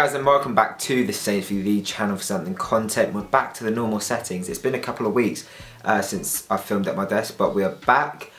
Hi guys, and welcome back to the Saints TV channel for something content. We're back to the normal settings. It's been a couple of weeks since I filmed at my desk, but we are back,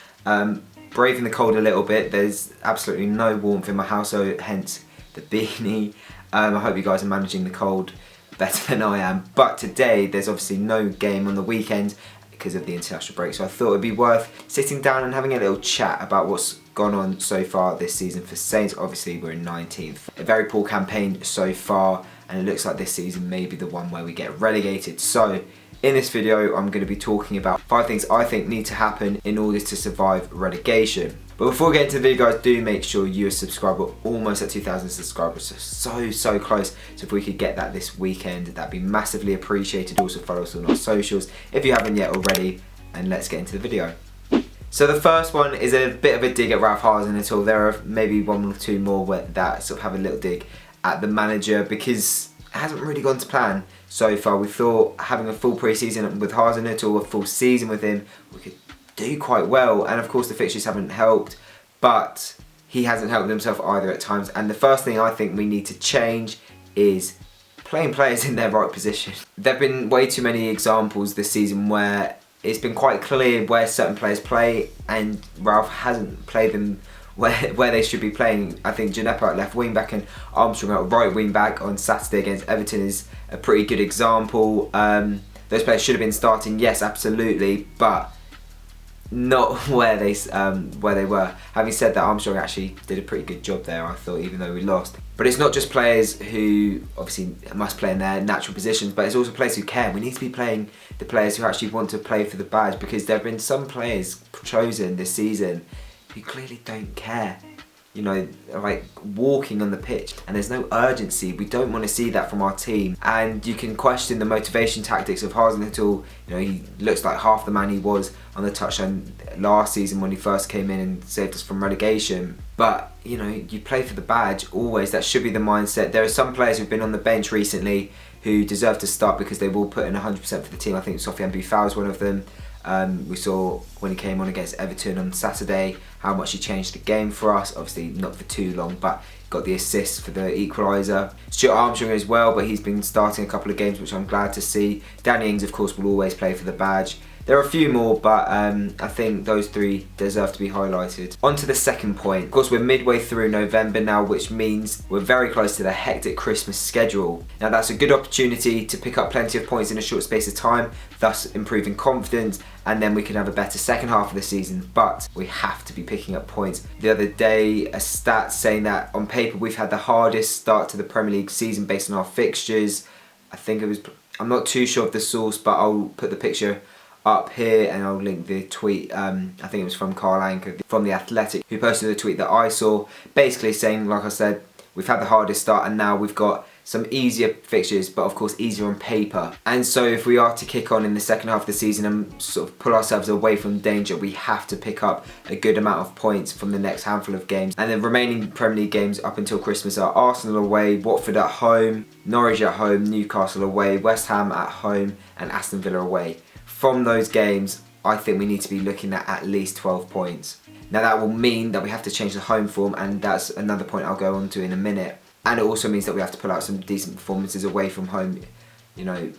braving the cold a little bit. There's absolutely no warmth in my house, so hence the beanie. I hope you guys are managing the cold better than I am. But today there's obviously no game on the weekend because of the international break, so I thought it'd be worth sitting down and having a little chat about what's gone on so far this season for Saints. Obviously we're in 19th. A very poor campaign so far, and it looks like this season may be the one where we get relegated. So in this video I'm going to be talking about 5 things I think need to happen in order to survive relegation. But before we get into the video, guys, do make sure you're subscribed. We're almost at 2,000 subscribers, so close. So if we could get that this weekend, that'd be massively appreciated. Also follow us on our socials if you haven't yet already, and let's get into the video. So the first one is a bit of a dig at Ralph Hasenhüttl. There are maybe one or two more that sort of have a little dig at the manager because it hasn't really gone to plan so far. We thought having a full pre-season with Hasenhüttl, a full season with him, we could do quite well, and of course the fixtures haven't helped, but he hasn't helped himself either at times. And the first thing I think we need to change is playing players in their right position. There have been way too many examples this season where it's been quite clear where certain players play and Ralph hasn't played them where they should be playing. I think Djenepo at left wing back and Armstrong at right wing back on Saturday against Everton is a pretty good example. Those players should have been starting, yes, absolutely, but not where they were. Having said that, Armstrong actually did a pretty good job there, I thought, even though we lost. But it's not just players who obviously must play in their natural positions, but it's also players who care. We need to be playing the players who actually want to play for the badge, because there have been some players chosen this season who clearly don't care. You know, like walking on the pitch, and there's no urgency. We don't want to see that from our team. And you can question the motivation tactics of Hasenhüttl. You know, he looks like half the man he was on the touchline last season when he first came in and saved us from relegation. But, you know, you play for the badge always. That should be the mindset. There are some players who've been on the bench recently who deserve to start because they will put in 100% for the team. I think Southampton is one of them. We saw when he came on against Everton on Saturday how much he changed the game for us. Obviously not for too long, but got the assist for the equaliser. Stuart Armstrong as well, but he's been starting a couple of games, which I'm glad to see. Danny Ings, of course, will always play for the badge. There are a few more, but I think those 3 deserve to be highlighted. On to the second point. Of course, we're midway through November now, which means we're very close to the hectic Christmas schedule. Now, that's a good opportunity to pick up plenty of points in a short space of time, thus improving confidence, and then we can have a better second half of the season. But we have to be picking up points. The other day, a stat saying that on paper we've had the hardest start to the Premier League season based on our fixtures. I think it was, I'm not too sure of the source, but I'll put the picture up here and I'll link the tweet. I think it was from Carl Anker from The Athletic, who posted a tweet that I saw, basically saying, like I said, we've had the hardest start and now we've got some easier fixtures, but of course easier on paper. And so if we are to kick on in the second half of the season and sort of pull ourselves away from danger, we have to pick up a good amount of points from the next handful of games. And the remaining Premier League games up until Christmas are Arsenal away, Watford at home, Norwich at home, Newcastle away, West Ham at home and Aston Villa away. From those games, I think we need to be looking at least 12 points. Now that will mean that we have to change the home form, and that's another point I'll go on to in a minute. And it also means that we have to pull out some decent performances away from home. You know,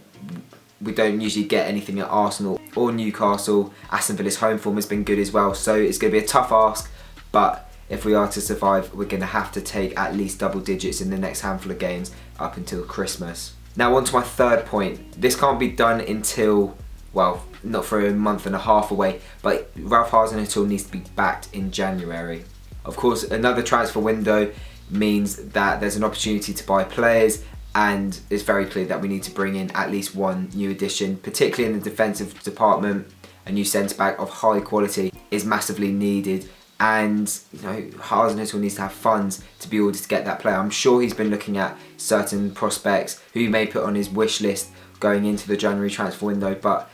we don't usually get anything at Arsenal or Newcastle. Aston Villa's home form has been good as well, so it's going to be a tough ask, but if we are to survive, we're going to have to take at least double digits in the next handful of games up until Christmas. Now on to my third point. This can't be done until, well, not for a month and a half away, but Ralph Hasenhüttl needs to be backed in January. Of course, another transfer window means that there's an opportunity to buy players, and it's very clear that we need to bring in at least one new addition, particularly in the defensive department. A new centre-back of high quality is massively needed, and you know, Hasenhüttl needs to have funds to be able to get that player. I'm sure he's been looking at certain prospects who he may put on his wish list going into the January transfer window, but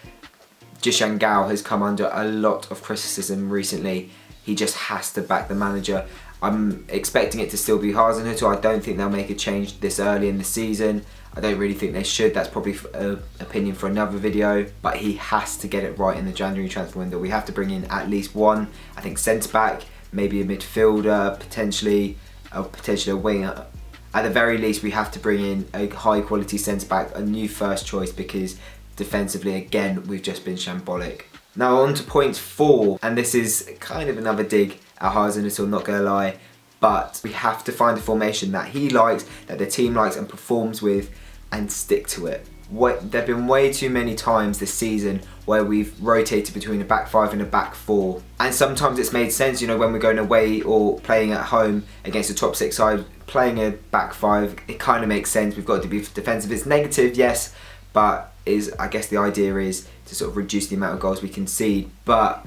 Jishan Gao has come under a lot of criticism recently. He just has to back the manager. I'm expecting it to still be Hasenhüttl. I don't think they'll make a change this early in the season. I don't really think they should. That's probably an opinion for another video. But he has to get it right in the January transfer window. We have to bring in at least one, I think, centre-back, maybe a midfielder, potentially a winger. at the very least we have to bring in a high quality centre back, a new first choice, because defensively again we've just been shambolic. Now on to point 4, and this is kind of another dig at Hasenhüttl, not gonna lie, but we have to find a formation that he likes, that the team likes and performs with, and stick to it. There have been way too many times this season where we've rotated between a back 5 and a back 4, and sometimes it's made sense, you know, when we're going away or playing at home against a top 6 side, playing a back 5, it kind of makes sense. We've got to be defensive. It's negative, yes, but I guess the idea is to sort of reduce the amount of goals we concede. But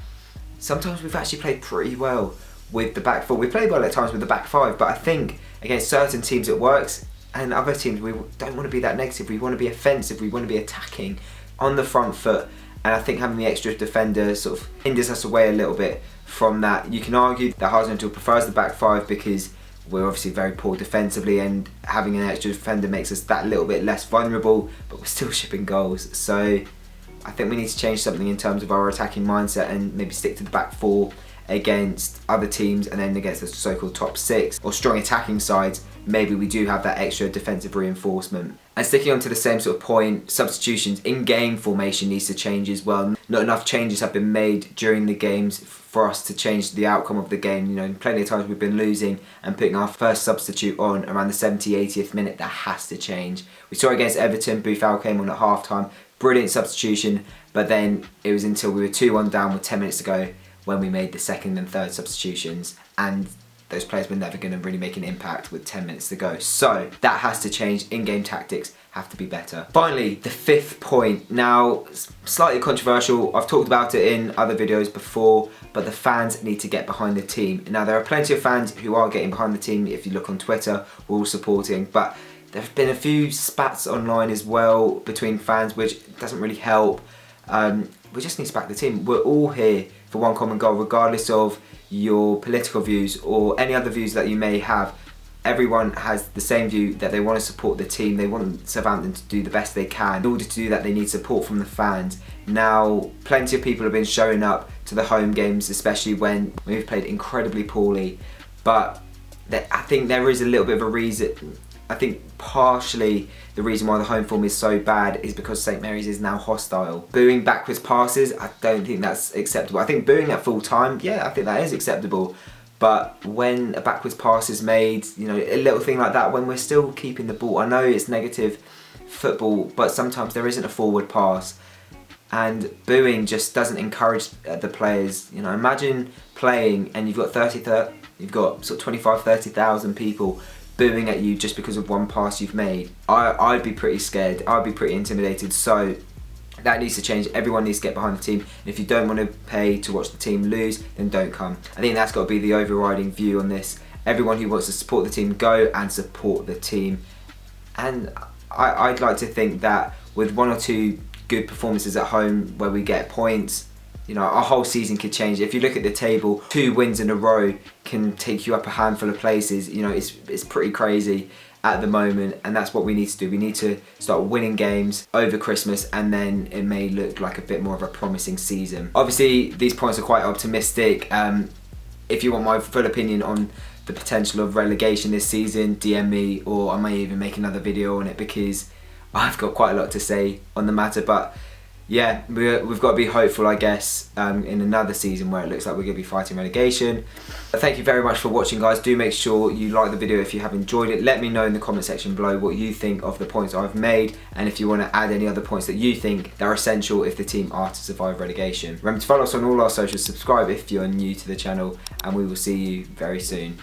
sometimes we've actually played pretty well with the back 4. We played well at times with the back 5, but I think against certain teams it works, and other teams we don't want to be that negative. We want to be offensive, we want to be attacking on the front foot, and I think having the extra defender sort of hinders us away a little bit from that. You can argue that Hasenhüttl prefers the back 5 because we're obviously very poor defensively, and having an extra defender makes us that little bit less vulnerable, but we're still shipping goals. So I think we need to change something in terms of our attacking mindset and maybe stick to the back 4 against other teams, and then against the so-called top 6 or strong attacking sides, maybe we do have that extra defensive reinforcement. And sticking on to the same sort of point, substitutions, in-game formation needs to change as well. Not enough changes have been made during the games for us to change the outcome of the game. You know, plenty of times we've been losing and putting our first substitute on around the 70th, 80th minute. That has to change. We saw it against Everton. Buffal came on at half-time. Brilliant substitution, but then it was until we were 2-1 down with 10 minutes to go when we made the second and third substitutions, and those players were never going to really make an impact with 10 minutes to go. So that has to change. In-game tactics have to be better. Finally, the 5th point. Now, slightly controversial. I've talked about it in other videos before, but the fans need to get behind the team. Now, there are plenty of fans who are getting behind the team. If you look on Twitter, we're all supporting, but there have been a few spats online as well between fans, which doesn't really help. We just need to back the team. We're all here for one common goal, regardless of your political views or any other views that you may have. Everyone has the same view, that they want to support the team. They want Southampton to do the best they can. In order to do that, they need support from the fans. Now, plenty of people have been showing up to the home games, especially when we've played incredibly poorly. But I think there is a little bit of a reason. I think partially the reason why the home form is so bad is because St Mary's is now hostile. Booing backwards passes, I don't think that's acceptable. I think booing at full time, yeah, I think that is acceptable. But when a backwards pass is made, you know, a little thing like that, when we're still keeping the ball, I know it's negative football, but sometimes there isn't a forward pass. And booing just doesn't encourage the players. You know, imagine playing and you've got sort of 25, 30,000 people booing at you just because of one pass you've made. I'd be pretty scared. I'd be pretty intimidated. So that needs to change. Everyone needs to get behind the team. And if you don't want to pay to watch the team lose, then don't come. I think that's got to be the overriding view on this. Everyone who wants to support the team, go and support the team. And I'd like to think that with 1 or 2 good performances at home where we get points, you know, our whole season could change. If you look at the table, 2 wins in a row can take you up a handful of places. You know, it's pretty crazy at the moment, and that's what we need to do. We need to start winning games over Christmas, and then it may look like a bit more of a promising season. Obviously, these points are quite optimistic. If you want my full opinion on the potential of relegation this season, DM me, or I may even make another video on it, because I've got quite a lot to say on the matter. But yeah, we've got to be hopeful, I guess, in another season where it looks like we're going to be fighting relegation. But thank you very much for watching, guys. Do make sure you like the video if you have enjoyed it. Let me know in the comment section below what you think of the points I've made, and if you want to add any other points that you think that are essential if the team are to survive relegation. Remember to follow us on all our socials, subscribe if you're new to the channel, and we will see you very soon.